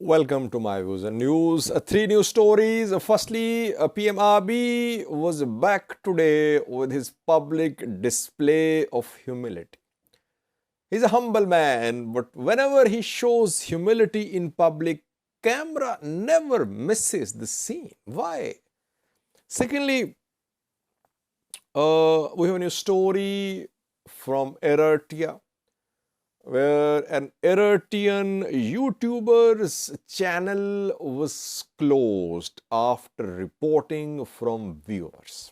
Welcome to my views and news. Three news stories. Firstly, PM Abiy was back today with his public display of humility. He's a humble man, but whenever he shows humility in public, camera never misses the scene. Why? Secondly, we have a new story from Eritrea, where an Eritrean YouTuber's channel was closed after reporting from viewers.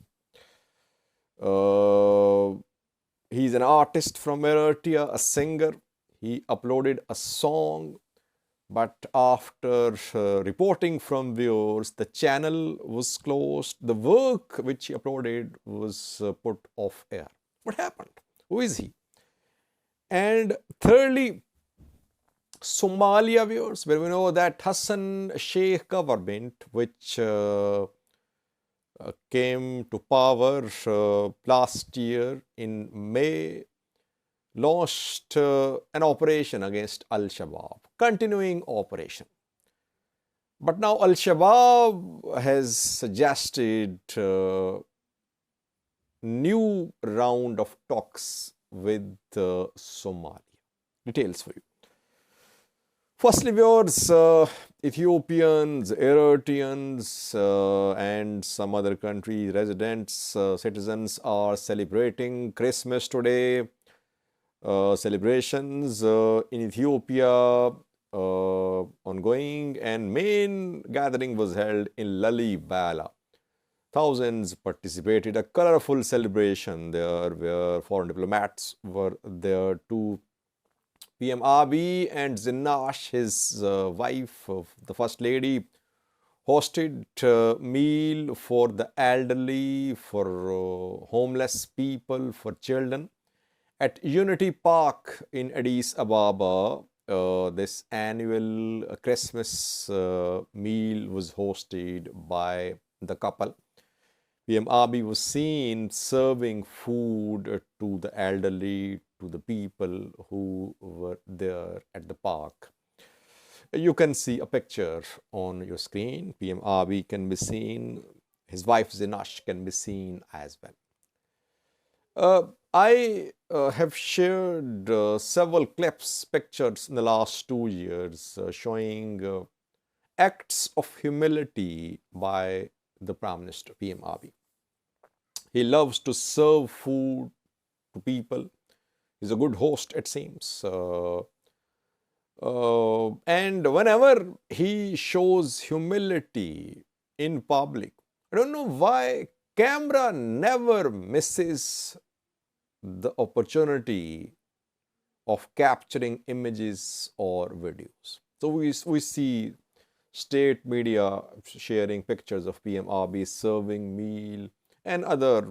He's an artist from Eritrea, a singer. He uploaded a song, but after reporting from viewers, the channel was closed. The work which he uploaded was put off air. What happened? Who is he? And thirdly, Somalia viewers, where we know that Hassan Sheikh government, which came to power last year in May, launched an operation against Al-Shabaab, continuing operation. But now Al-Shabaab has suggested new round of talks with Somalia. Details for you. Firstly, viewers, Ethiopians, Eritreans, and some other country residents, citizens are celebrating Christmas today. Celebrations in Ethiopia ongoing, and main gathering was held in Lalibela. Thousands participated. A colorful celebration there where foreign diplomats were there too. PM Abiy and Zinash, his wife, the First Lady, hosted meal for the elderly, for homeless people, for children. At Unity Park in Addis Ababa, this annual Christmas meal was hosted by the couple. PM Abiy was seen serving food to the elderly, to the people who were there at the park. You can see a picture on your screen. PM Abiy can be seen. His wife Zinash can be seen as well. I have shared several clips, pictures in the last 2 years showing acts of humility by the Prime Minister, PM Abiy. He loves to serve food to people. He's a good host, it seems. And whenever he shows humility in public, I don't know why camera never misses the opportunity of capturing images or videos. So we see state media sharing pictures of PM Abiy serving meal, and other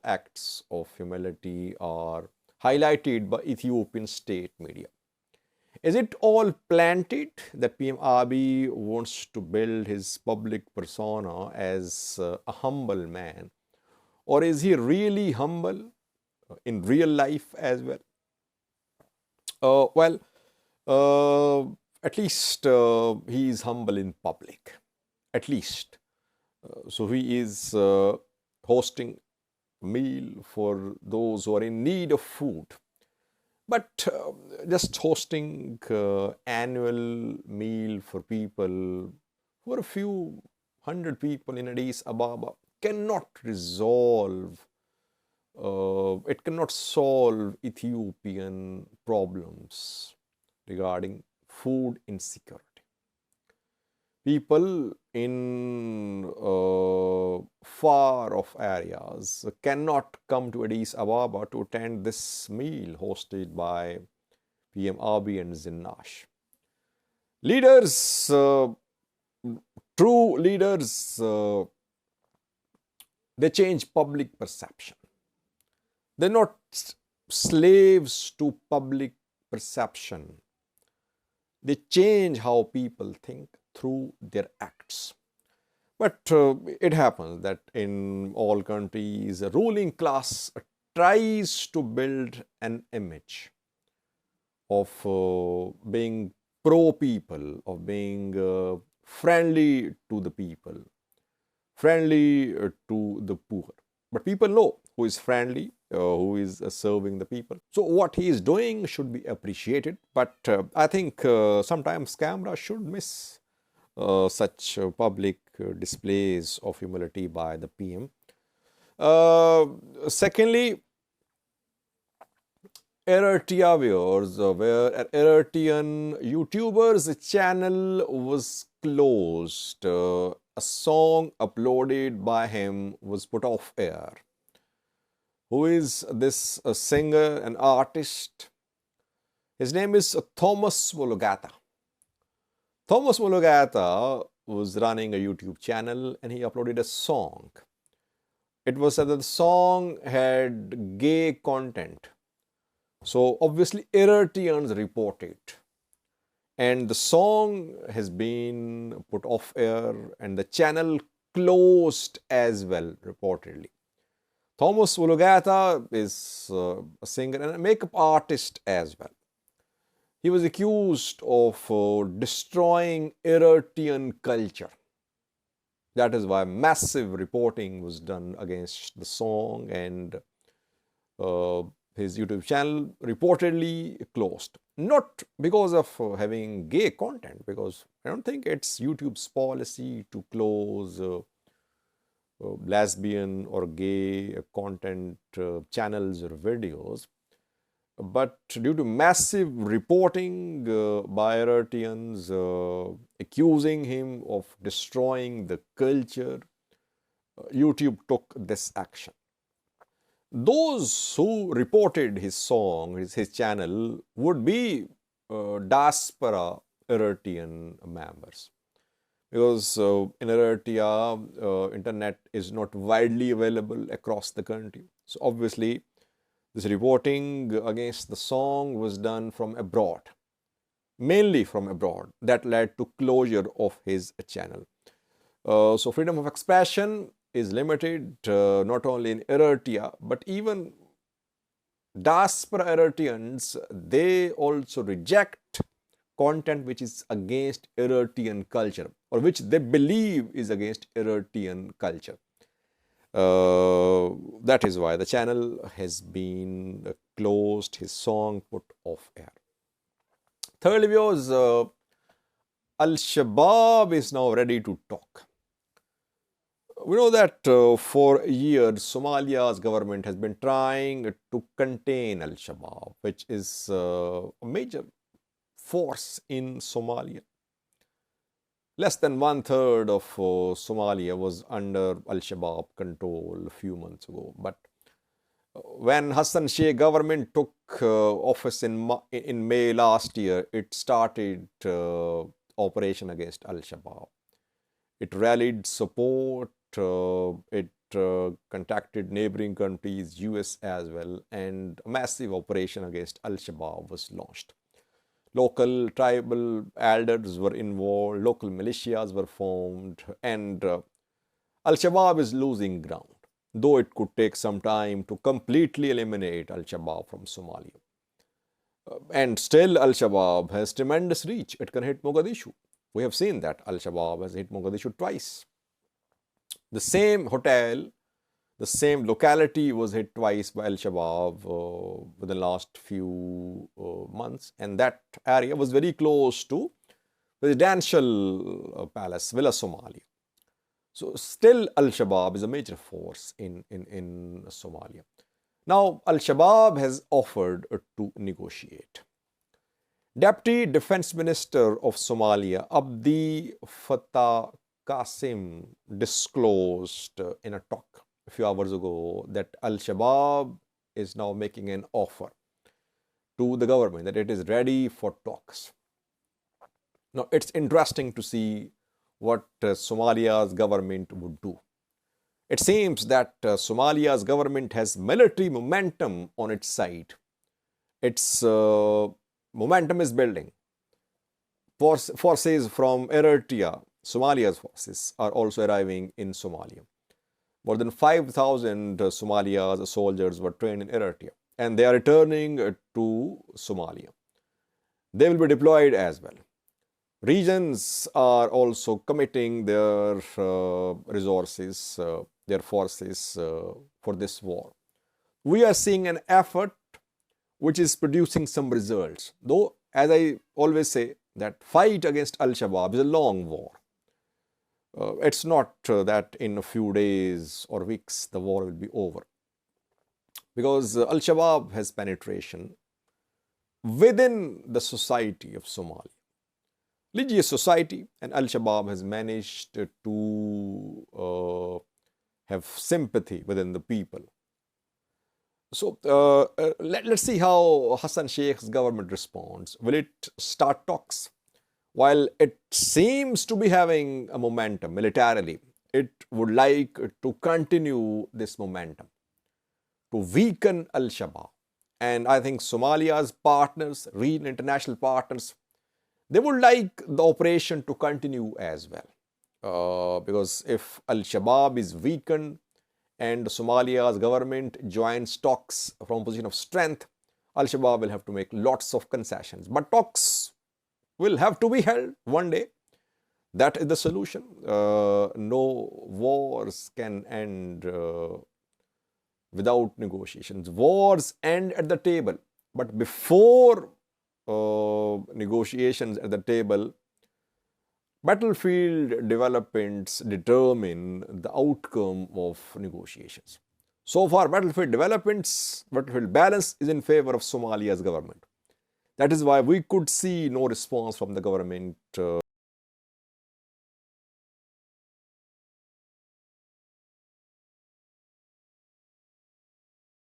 acts of humility are highlighted by Ethiopian state media. Is it all planted that PM Abiy wants to build his public persona as a humble man? Or is he really humble in real life as well? At least he is humble in public. At least. So he is hosting a meal for those who are in need of food. But just hosting annual meal for people, for a few hundred people in Addis Ababa, cannot resolve, it cannot solve Ethiopian problems regarding food insecurity. People in far off areas cannot come to Addis Ababa to attend this meal hosted by PM Abiy and Zinash. Leaders, true leaders, they change public perception. They're not slaves to public perception. They change how people think through their acts. But it happens that in all countries, a ruling class tries to build an image of being pro-people, of being friendly to the people, friendly to the poor. But people know who is friendly, who is serving the people. So what he is doing should be appreciated. But I think sometimes camera should miss such public displays of humility by the PM. Secondly, Eritrea viewers, where an Eritrean YouTuber's channel was closed. A song uploaded by him was put off air. Who is this singer and artist? His name is Thomas Wologata. Thomas Wologata was running a YouTube channel and he uploaded a song. It was said that the song had gay content. So obviously Eritreans report it. And the song has been put off air and the channel closed as well, reportedly. Thomas Wologata is a singer and a makeup artist as well. He was accused of destroying Eritrean culture. That is why massive reporting was done against the song, and his YouTube channel reportedly closed. Not because of having gay content, because I don't think it's YouTube's policy to close lesbian or gay content channels or videos, but due to massive reporting by Eritreans accusing him of destroying the culture, YouTube took this action. Those who reported his song, his channel, would be diaspora Eritrean members. Because in Eritrea, internet is not widely available across the country. So obviously, this reporting against the song was done from abroad, mainly from abroad. That led to closure of his channel. So freedom of expression is limited not only in Eritrea, but even diaspora Eritreans, they also reject content which is against Eritrean culture or which they believe is against Eritrean culture. That is why the channel has been closed, his song put off air. Thirdly, viewers, Al-Shabaab is now ready to talk. We know that for years, Somalia's government has been trying to contain Al-Shabaab, which is a major force in Somalia. Less than 1/3 of Somalia was under Al-Shabaab control a few months ago. But when Hassan Sheikh government took office in May last year, it started operation against Al-Shabaab. It rallied support, it contacted neighboring countries, US as well, and a massive operation against Al-Shabaab was launched. Local tribal elders were involved, local militias were formed, and Al-Shabaab is losing ground, though it could take some time to completely eliminate Al-Shabaab from Somalia. And still Al-Shabaab has tremendous reach. It can hit Mogadishu. We have seen that Al-Shabaab has hit Mogadishu twice. The same hotel, the same locality was hit twice by Al-Shabaab within the last few months, and that area was very close to presidential palace, Villa Somalia. So still Al-Shabaab is a major force in Somalia. Now Al-Shabaab has offered to negotiate. Deputy Defense Minister of Somalia, Abdi Fattah Qasim, disclosed in a talk a few hours ago that Al-Shabaab is now making an offer to the government that it is ready for talks. Now, it's interesting to see what Somalia's government would do. It seems that Somalia's government has military momentum on its side. Its momentum is building. Forces from Eritrea, Somalia's forces, are also arriving in Somalia. More than 5,000 Somalia's soldiers were trained in Eritrea, and they are returning to Somalia. They will be deployed as well. Regions are also committing their resources, their forces for this war. We are seeing an effort which is producing some results. Though, as I always say, that fight against Al-Shabaab is a long war. It's not that in a few days or weeks the war will be over. Because Al-Shabaab has penetration within the society of Somalia. Religious society, and Al-Shabaab has managed to have sympathy within the people. So let's see how Hassan Sheikh's government responds. Will it start talks? While it seems to be having a momentum militarily, it would like to continue this momentum, to weaken Al-Shabaab. And I think Somalia's partners, regional international partners, they would like the operation to continue as well. Because if Al-Shabaab is weakened and Somalia's government joins talks from a position of strength, Al-Shabaab will have to make lots of concessions. But talks will have to be held one day. That is the solution. No wars can end without negotiations. Wars end at the table. But before negotiations at the table, battlefield developments determine the outcome of negotiations. So far, battlefield balance is in favor of Somalia's government. That is why we could see no response from the government